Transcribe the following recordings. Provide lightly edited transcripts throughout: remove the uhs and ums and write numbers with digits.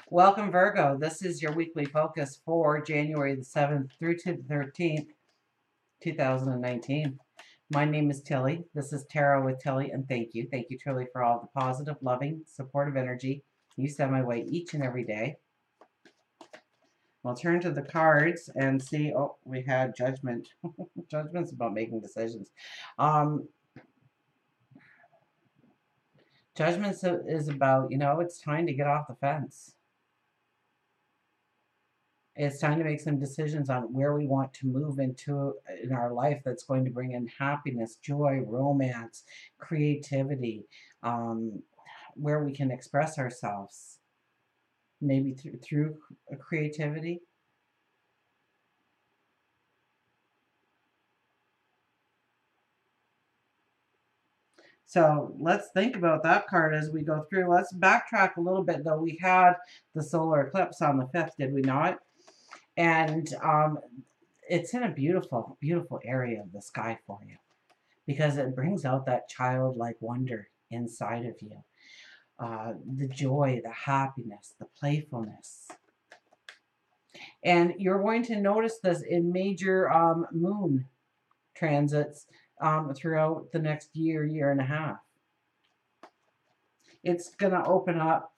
Welcome, Virgo. This is your weekly focus for January the 7th through to the 13th, 2019. My name is Tilly. This is Tarot with Tilly, and thank you. Thank you, truly, for all the positive, loving, supportive energy you send my way each and every day. We'll turn to the cards and see. Oh, we had Judgment. Judgment's about making decisions. Um, Judgment is about, it's time to get off the fence. It's time to make some decisions on where we want to move into in our life that's going to bring in happiness, joy, romance, creativity, um, where we can express ourselves, maybe through creativity. So let's think about that card as we go through. Let's backtrack a little bit, though. We had the solar eclipse on the 5th, did we not? And it's in a beautiful, beautiful area of the sky for you, because it brings out that childlike wonder inside of you. The joy, the happiness, the playfulness. And you're going to notice this in major moon transits throughout the next year, year and a half. It's going to open up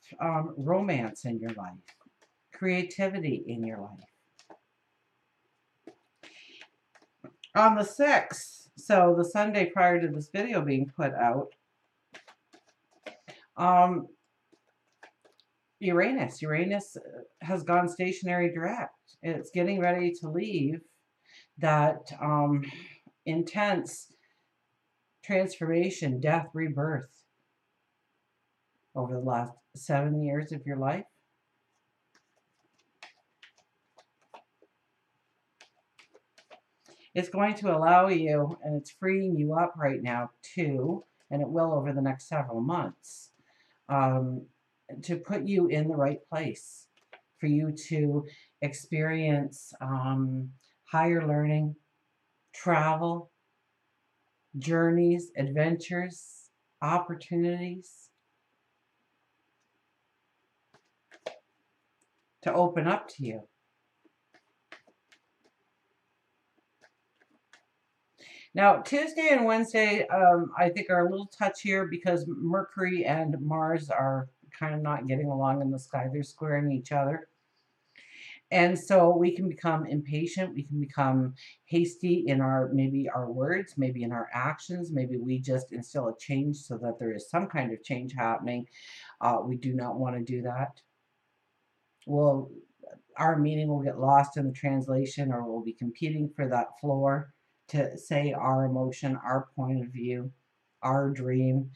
romance in your life, creativity in your life. On the 6th, so the Sunday prior to this video being put out, Uranus has gone stationary direct. It's getting ready to leave that intense transformation, death, rebirth over the last 7 years of your life. It's going to allow you, and it's freeing you up right now too, and it will over the next several months, to put you in the right place for you to experience higher learning, travel, journeys, adventures, opportunities, to open up to you. Now, Tuesday and Wednesday, I think, are a little touchier because Mercury and Mars are kind of not getting along in the sky. They're squaring each other. And so we can become impatient. We can become hasty in maybe our words, maybe in our actions. Maybe we just instill a change so that there is some kind of change happening. We do not want to do that. Well, our meaning will get lost in the translation, or we'll be competing for that floor to say our emotion, our point of view, our dream,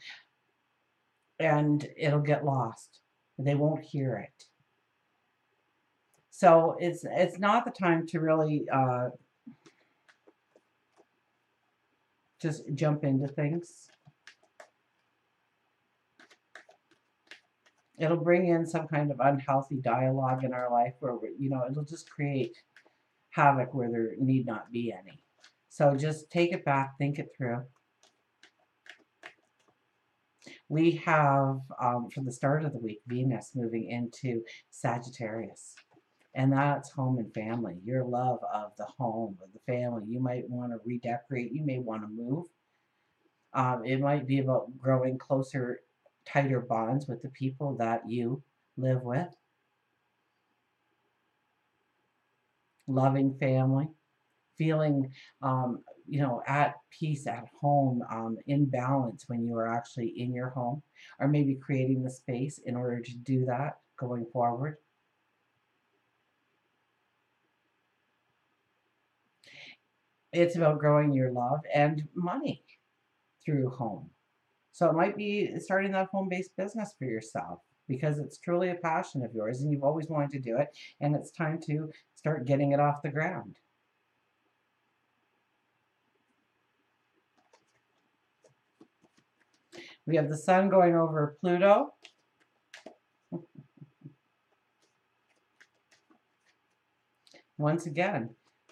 and it'll get lost. They won't hear it. So it's not the time to really just jump into things. It'll bring in some kind of unhealthy dialogue in our life where it'll just create havoc where there need not be any. So just take it back, think it through. We have, for the start of the week, Venus moving into Sagittarius. And that's home and family, your love of the home, of the family. You might want to redecorate. You may want to move. It might be about growing closer, tighter bonds with the people that you live with. Loving family. Feeling, at peace at home, in balance when you are actually in your home, or maybe creating the space in order to do that going forward. It's about growing your love and money through home. So it might be starting that home-based business for yourself because it's truly a passion of yours and you've always wanted to do it, and it's time to start getting it off the ground. We have the sun going over Pluto. Once again,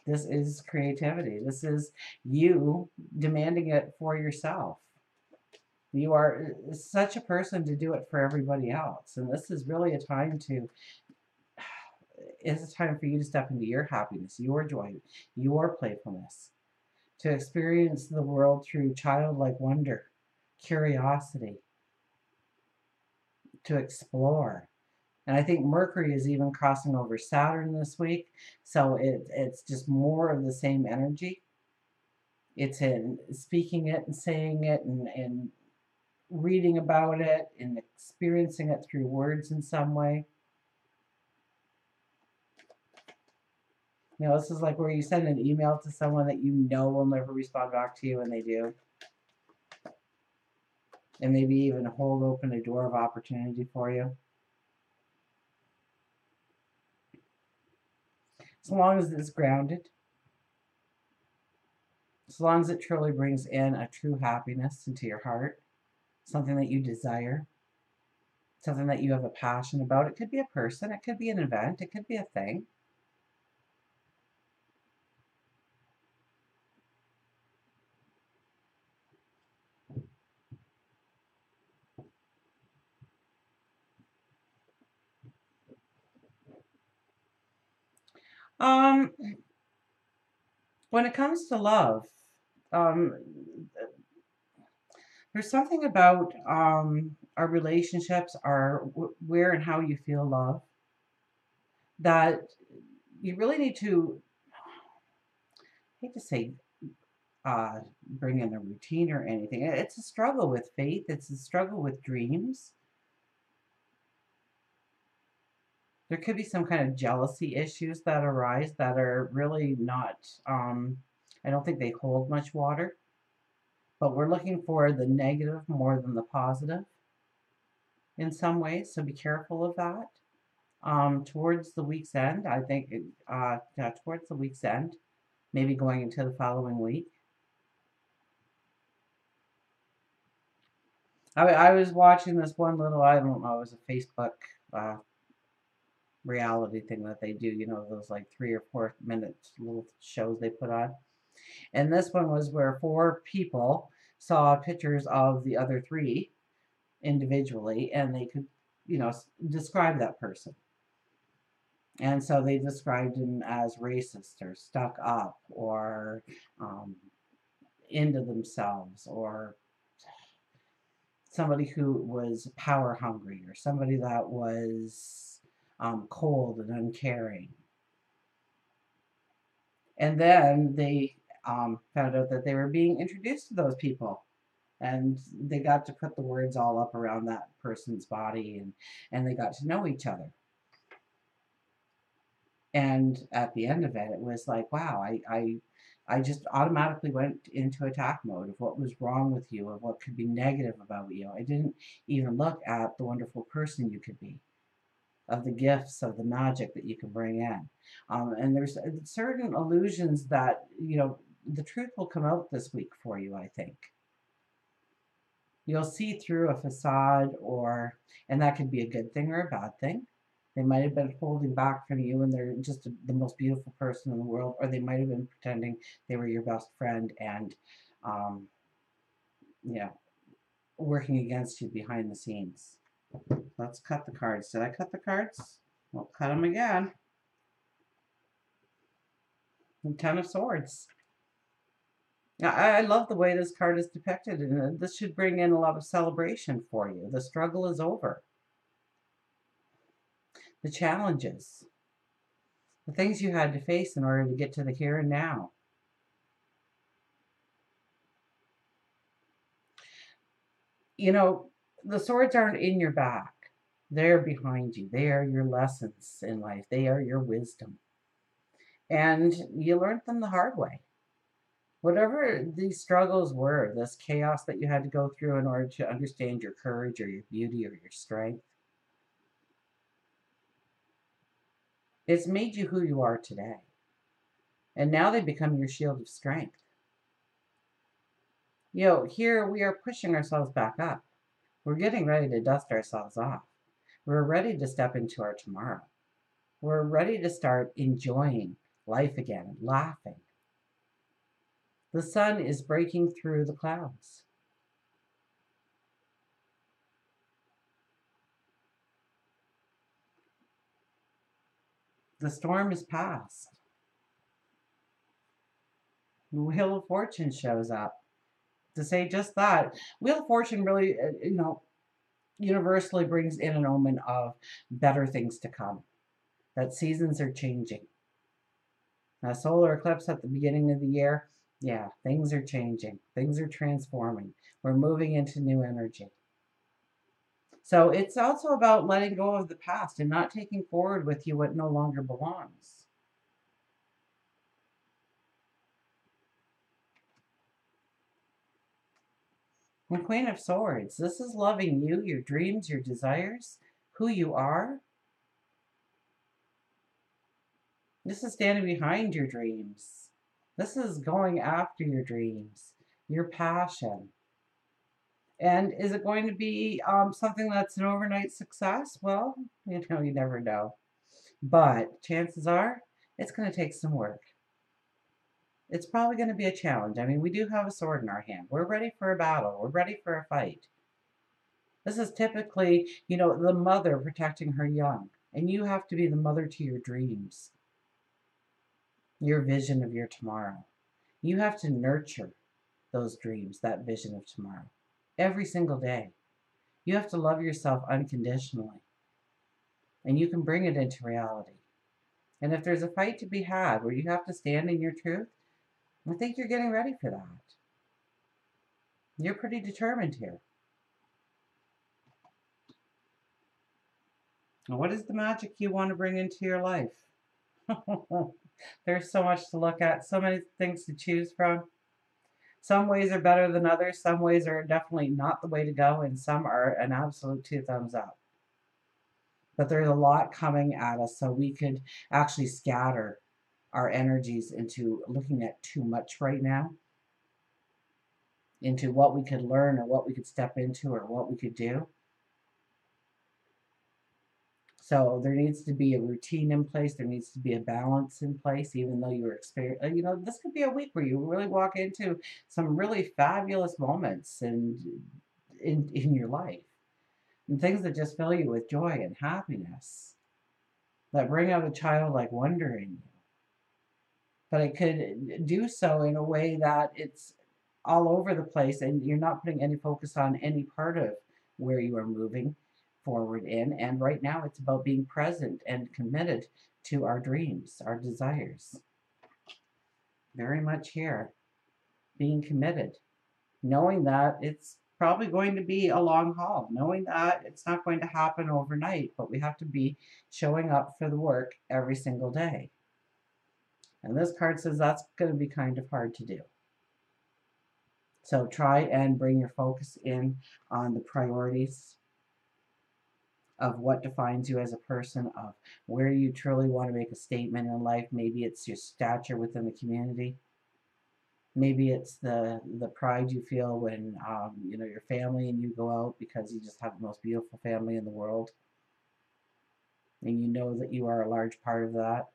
this is creativity. This is you demanding it for yourself. You are such a person to do it for everybody else. And this is really a time to is a time for you to step into your happiness, your joy, your playfulness, to experience the world through childlike wonder, curiosity, to explore. And I think Mercury is even crossing over Saturn this week. So it's just more of the same energy. It's in speaking it and saying it and reading about it and experiencing it through words in some way. You know, this is like where you send an email to someone that you know will never respond back to you, and they do. And maybe even hold open a door of opportunity for you. As long as it's grounded, as long as it truly brings in a true happiness into your heart, something that you desire, something that you have a passion about. It could be a person, it could be an event, it could be a thing. Um, when it comes to love, um, there's something about our relationships, our where and how you feel love, that you really need to, I hate to say, bring in a routine or anything. It's a struggle with faith. It's a struggle with dreams. There could be some kind of jealousy issues that arise that are really not, I don't think they hold much water, but we're looking for the negative more than the positive in some ways, so be careful of that. Towards the week's end, I think, yeah, towards the week's end, maybe going into the following week. I was watching this one little, I don't know, it was a Facebook uh, reality thing that they do, you know, those like 3 or 4 minute little shows they put on. And this one was where 4 people saw pictures of the other 3 individually, and they could, you know, describe that person. And so they described him as racist or stuck up or um, into themselves, or somebody who was power hungry, or somebody that was cold and uncaring. And then they found out that they were being introduced to those people. And they got to put the words all up around that person's body, and they got to know each other. And at the end of it, it was like, wow, I just automatically went into attack mode of what was wrong with you, of what could be negative about you. I didn't even look at the wonderful person you could be, of the gifts, of the magic that you can bring in. And there's certain illusions that, you know, the truth will come out this week for you, I think. You'll see through a facade, and that could be a good thing or a bad thing. They might have been holding back from you and they're just the most beautiful person in the world, or they might have been pretending they were your best friend and, um, yeah, working against you behind the scenes. Let's cut the cards. Did I cut the cards? We'll cut them again. The Ten of Swords. Now, I love the way this card is depicted, and this should bring in a lot of celebration for you. The struggle is over. The challenges, the things you had to face in order to get to the here and now. You know, the swords aren't in your back. They're behind you. They are your lessons in life. They are your wisdom. And you learned them the hard way. Whatever these struggles were, this chaos that you had to go through in order to understand your courage or your beauty or your strength, it's made you who you are today. And now they become your shield of strength. You know, here we are pushing ourselves back up. We're getting ready to dust ourselves off. We're ready to step into our tomorrow. We're ready to start enjoying life again, laughing. The sun is breaking through the clouds. The storm is past. The Wheel of Fortune shows up to say just that. Wheel of Fortune really, universally brings in an omen of better things to come, that seasons are changing. A solar eclipse at the beginning of the year, yeah, things are changing. Things are transforming. We're moving into new energy. So it's also about letting go of the past and not taking forward with you what no longer belongs. The Queen of Swords, this is loving you, your dreams, your desires, who you are. This is standing behind your dreams. This is going after your dreams, your passion. And is it going to be something that's an overnight success? Well, you never know. But chances are it's going to take some work. It's probably going to be a challenge. I mean, we do have a sword in our hand. We're ready for a battle. We're ready for a fight. This is typically, the mother protecting her young. And you have to be the mother to your dreams, your vision of your tomorrow. You have to nurture those dreams, that vision of tomorrow, every single day. You have to love yourself unconditionally. And you can bring it into reality. And if there's a fight to be had where you have to stand in your truth, I think you're getting ready for that. You're pretty determined here. What is the magic you want to bring into your life? There's so much to look at, so many things to choose from. Some ways are better than others. Some ways are definitely not the way to go, and some are an absolute 2 thumbs up. But there's a lot coming at us, so we could actually scatter our energies into looking at too much right now, into what we could learn or what we could step into or what we could do. So there needs to be a routine in place. There needs to be a balance in place, even though you're experiencing, this could be a week where you really walk into some really fabulous moments and in your life, and things that just fill you with joy and happiness, that bring out a childlike wonder in you. But it could do so in a way that it's all over the place and you're not putting any focus on any part of where you are moving forward in. And right now it's about being present and committed to our dreams, our desires. Very much here. Being committed. Knowing that it's probably going to be a long haul. Knowing that it's not going to happen overnight, but we have to be showing up for the work every single day. And this card says that's going to be kind of hard to do. So try and bring your focus in on the priorities of what defines you as a person, of where you truly want to make a statement in life. Maybe it's your stature within the community. Maybe it's the pride you feel when your family and you go out because you just have the most beautiful family in the world, and you know that you are a large part of that.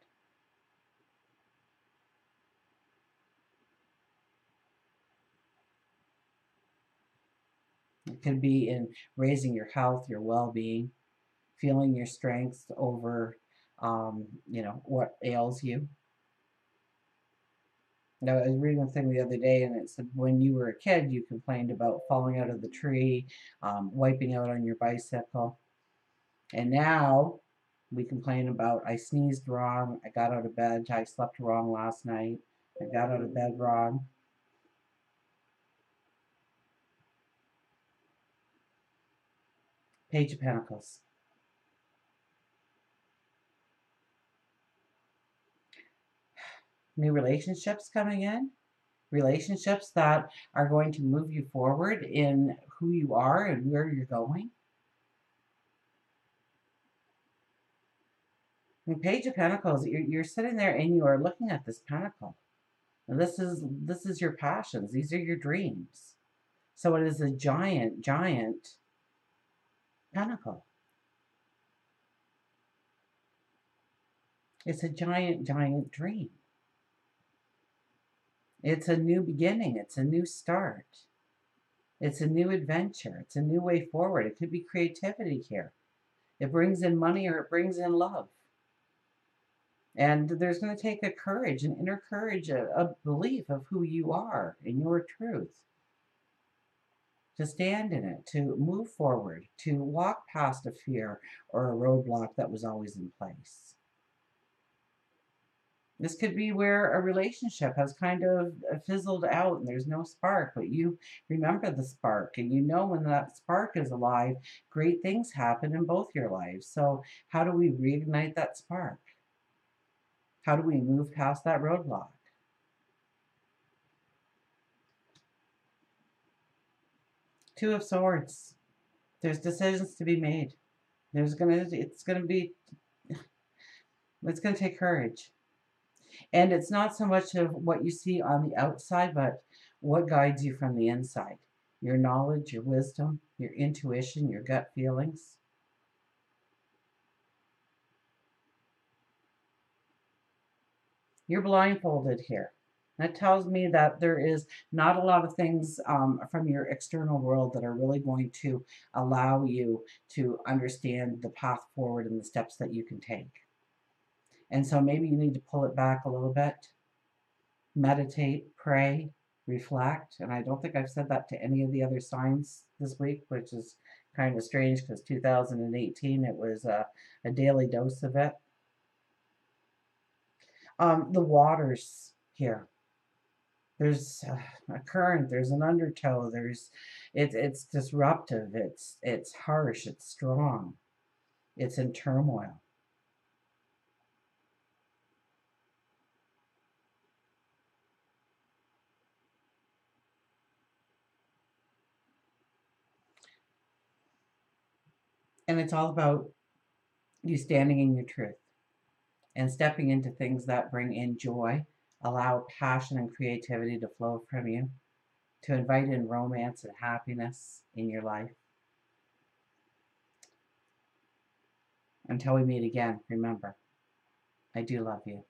It could be in raising your health, your well-being, feeling your strength over, what ails you. Now, I was reading a thing the other day, and it said when you were a kid, you complained about falling out of the tree, wiping out on your bicycle. And now we complain about I sneezed wrong, I got out of bed, I slept wrong last night, I got out of bed wrong. Page of Pentacles. New relationships coming in. Relationships that are going to move you forward in who you are and where you're going. And Page of Pentacles, you're sitting there and you are looking at this pentacle. And this is your passions. These are your dreams. So it is a giant, giant pentacle. It's a giant, giant dream. It's a new beginning. It's a new start. It's a new adventure. It's a new way forward. It could be creativity here. It brings in money or it brings in love. And there's going to take a courage, an inner courage, a belief of who you are and your truth, to stand in it, to move forward, to walk past a fear or a roadblock that was always in place. This could be where a relationship has kind of fizzled out and there's no spark, but you remember the spark and you know when that spark is alive, great things happen in both your lives. So, how do we reignite that spark? How do we move past that roadblock? Two of Swords. There's decisions to be made. It's gonna take courage. And it's not so much of what you see on the outside, but what guides you from the inside. Your knowledge, your wisdom, your intuition, your gut feelings. You're blindfolded here. That tells me that there is not a lot of things from your external world that are really going to allow you to understand the path forward and the steps that you can take. And so maybe you need to pull it back a little bit, meditate, pray, reflect. And I don't think I've said that to any of the other signs this week, which is kind of strange because 2018 it was a daily dose of it. The waters here. There's a current. There's an undertow. It's disruptive. It's harsh. It's strong. It's in turmoil. And it's all about you standing in your truth and stepping into things that bring in joy, allow passion and creativity to flow from you, to invite in romance and happiness in your life. Until we meet again, remember, I do love you.